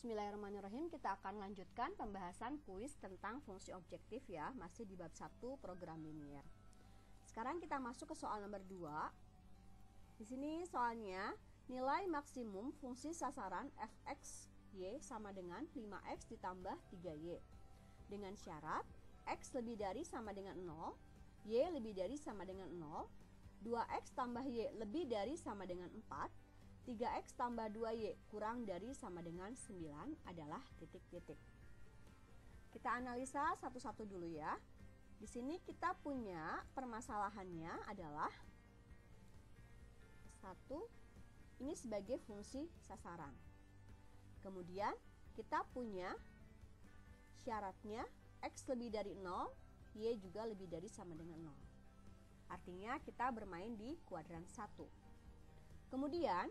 Bismillahirrahmanirrahim, kita akan lanjutkan pembahasan kuis tentang fungsi objektif ya, masih di bab 1 program linier. Sekarang kita masuk ke soal nomor 2. Di sini soalnya nilai maksimum fungsi sasaran fx y sama dengan 5x ditambah 3y. Dengan syarat x lebih dari sama dengan 0, y lebih dari sama dengan 0, 2x tambah y lebih dari sama dengan 4, 3x tambah 2y kurang dari sama dengan 9 adalah titik-titik. Kita analisa satu-satu dulu ya. Di sini kita punya permasalahannya adalah 1, ini sebagai fungsi sasaran. Kemudian kita punya syaratnya x lebih dari 0, y juga lebih dari sama dengan 0. Artinya kita bermain di kuadran 1. Kemudian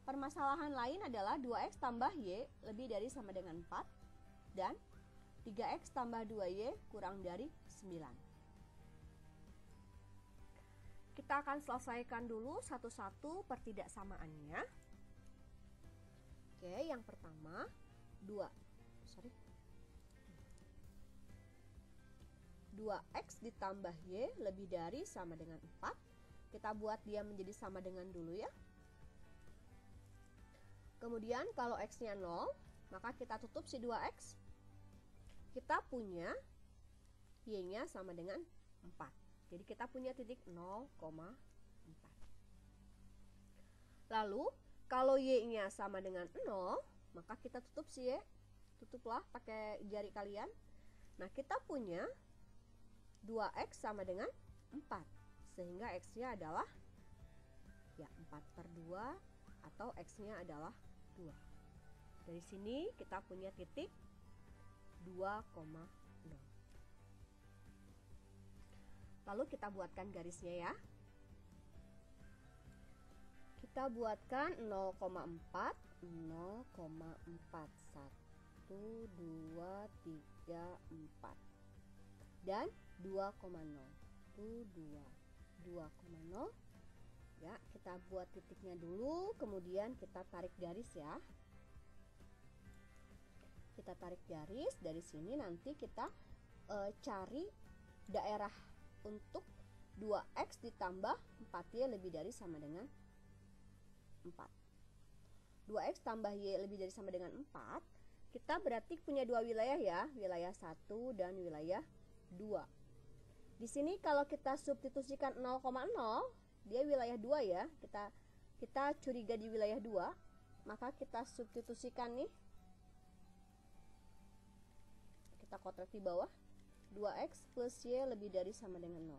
permasalahan lain adalah 2x tambah y lebih dari sama dengan 4 dan 3x tambah 2y kurang dari 9. Kita akan selesaikan dulu satu-satu pertidaksamaannya. Oke, yang pertama 2x ditambah y lebih dari sama dengan 4. Kita buat dia menjadi sama dengan dulu ya. Kemudian kalau x-nya 0, maka kita tutup si 2x. Kita punya y-nya sama dengan 4. Jadi kita punya titik 0,4. Lalu kalau y-nya sama dengan 0, maka kita tutup si y. Tutuplah pakai jari kalian. Nah, kita punya 2x sama dengan 4. Sehingga x-nya adalah ya 4/2 atau x-nya adalah 2. Dari sini kita punya titik 2,0. Lalu kita buatkan garisnya ya. Kita buatkan 0,4, 0,4, 1, 2, 3, 4. Dan 2,0. 2,0. Ya, kita buat titiknya dulu, kemudian kita tarik garis ya. Kita tarik garis, dari sini nanti kita cari daerah untuk 2x ditambah 4y lebih dari sama dengan 4. 2x tambah y lebih dari sama dengan 4, kita berarti punya dua wilayah ya, wilayah 1 dan wilayah 2. Di sini kalau kita substitusikan 0,0, dia wilayah 2 ya, kita curiga di wilayah 2, maka kita substitusikan nih, kita kotret di bawah, 2x plus y lebih dari sama dengan 0,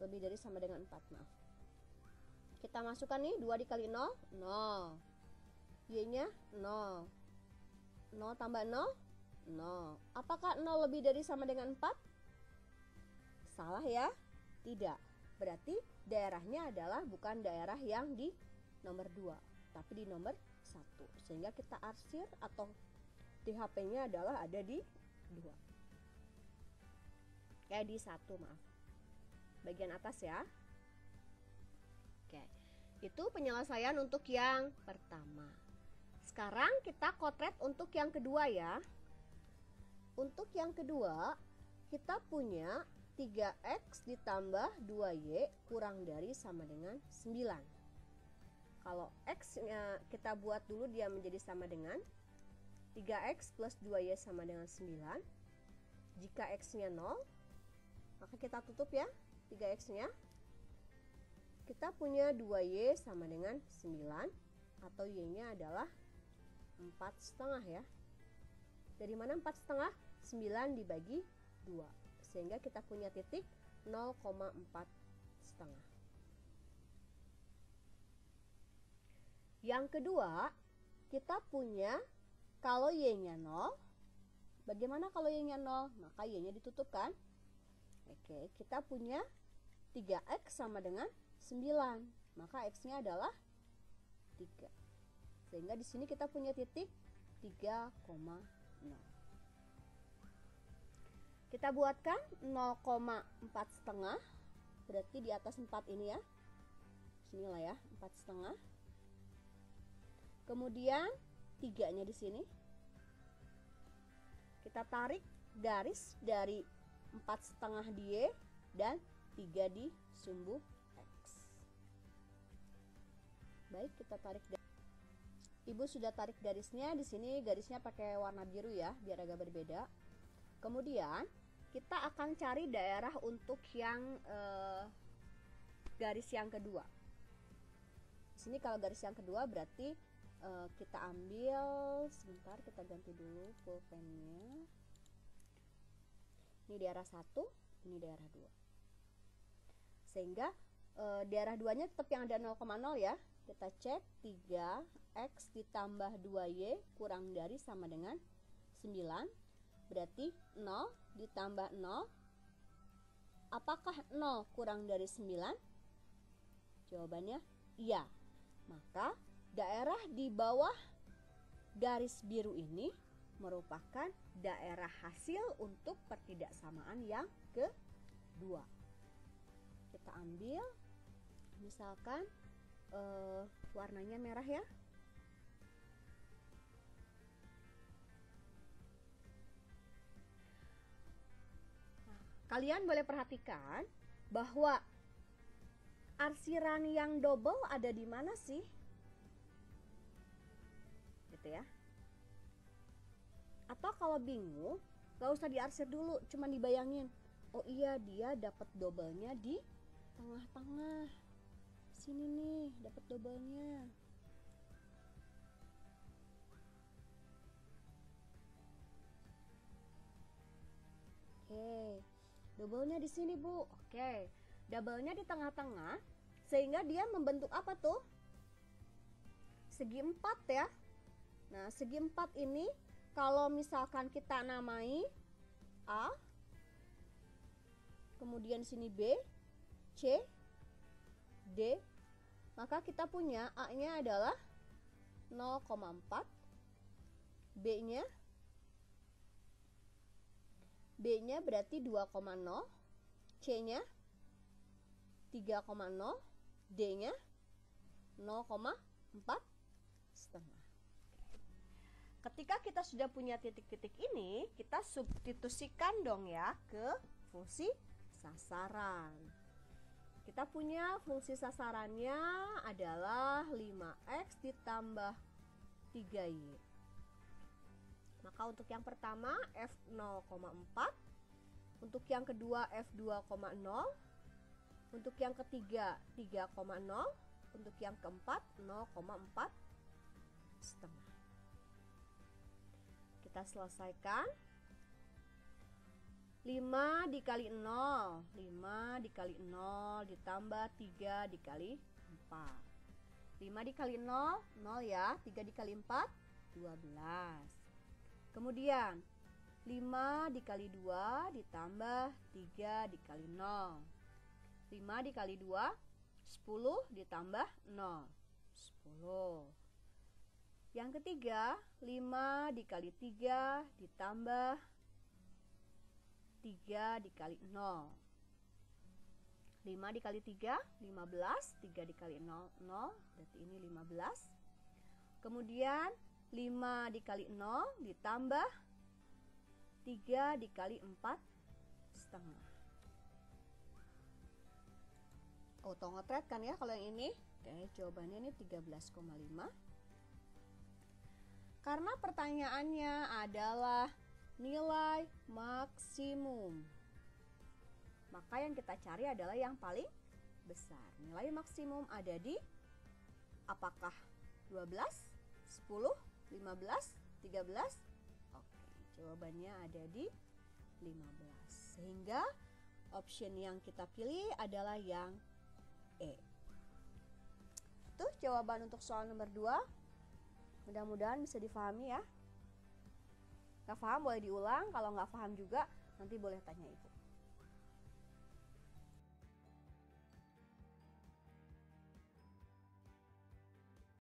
lebih dari sama dengan 4, maaf. Kita masukkan nih, 2 dikali 0, 0, y nya 0, 0 tambah 0, 0. Apakah 0 lebih dari sama dengan 4? Salah ya, tidak. Berarti daerahnya adalah bukan daerah yang di nomor 2, tapi di nomor 1. Sehingga kita arsir atau di HP-nya adalah ada di 2. Di 1, maaf. Bagian atas ya. Oke. Itu penyelesaian untuk yang pertama. Sekarang kita kotret untuk yang kedua ya. Untuk yang kedua, kita punya 3x ditambah 2y kurang dari sama dengan 9. Kalau x-nya kita buat dulu dia menjadi sama dengan 3x plus 2y sama dengan 9. Jika x-nya 0, maka kita tutup ya 3x-nya. Kita punya 2y sama dengan 9 atau y-nya adalah 4,5 ya. Dari mana 4,5? 9 dibagi 2. Sehingga kita punya titik 0,4,5. Yang kedua, kita punya kalau y-nya 0. Bagaimana kalau y-nya 0? Maka y-nya ditutup kan? Oke, kita punya 3x sama dengan 9. Maka x-nya adalah 3. Sehingga di sini kita punya titik 3,0. Kita buatkan 0,4,5, berarti di atas 4 ini ya. Sinilah ya, 4,5. Kemudian 3-nya di sini, kita tarik garis dari 4,5 di Y dan 3 di sumbu X. Baik, kita tarik. Ibu sudah tarik garisnya. Di sini garisnya pakai warna biru ya, biar agak berbeda. Kemudian kita akan cari daerah untuk yang garis yang kedua. Di sini kalau garis yang kedua berarti kita ambil, sebentar kita ganti dulu pulpennya. Ini daerah 1, ini daerah 2. Sehingga daerah 2-nya tetap yang ada 0,0 ya. Kita cek 3x ditambah 2y kurang dari sama dengan 9. Berarti 0 ditambah 0. Apakah 0 kurang dari 9? Jawabannya iya. Maka daerah di bawah garis biru ini merupakan daerah hasil untuk pertidaksamaan yang kedua. Kita ambil misalkan warnanya merah ya. Nah, kalian boleh perhatikan bahwa arsiran yang double ada di mana sih? Gitu ya. Atau kalau bingung, gak usah diarsir dulu, cuma dibayangin. Oh iya, dia dapat double-nya di tengah-tengah. Sini nih, dapat double-nya. Oke, double-nya di sini, Bu. Oke, double-nya di tengah-tengah, sehingga dia membentuk apa tuh? Segi 4 ya. Nah, segi 4 ini kalau misalkan kita namai A, kemudian sini B, C, D, maka kita punya A-nya adalah 0,4, B-nya berarti 2,0, C-nya 3,0, D-nya 0,4 setengah. Ketika kita sudah punya titik-titik ini, kita substitusikan dong ya ke fungsi sasaran. Kita punya fungsi sasarannya adalah 5x ditambah 3y. Maka untuk yang pertama f 0,4, untuk yang kedua f 2,0, untuk yang ketiga 3,0, untuk yang keempat 0,4 setengah. Kita selesaikan. 5 dikali 0, 5 dikali 0 ditambah 3 dikali 4. 5 dikali 0, 0 ya, 3 dikali 4, 12. Kemudian 5 dikali 2 ditambah 3 dikali 0. 5 dikali 2, 10 ditambah 0, 10. Yang ketiga, 5 dikali 3 ditambah 3 dikali 0. 5 dikali 3, 15. 3 dikali 0, 0. Berarti ini 15. Kemudian 5 dikali 0 ditambah 3 dikali 4 setengah. Auto ngotret kan ya kalau yang ini. Oke, jawabannya ini 13,5. Karena pertanyaannya adalah nilai maksimum, maka yang kita cari adalah yang paling besar. Nilai maksimum ada di apakah 12, 10, 15, 13? Oke, jawabannya ada di 15. Sehingga option yang kita pilih adalah yang E. Itu jawaban untuk soal nomor 2. Mudah-mudahan bisa difahami ya. Nggak paham boleh diulang, kalau nggak paham juga nanti boleh tanya ibu.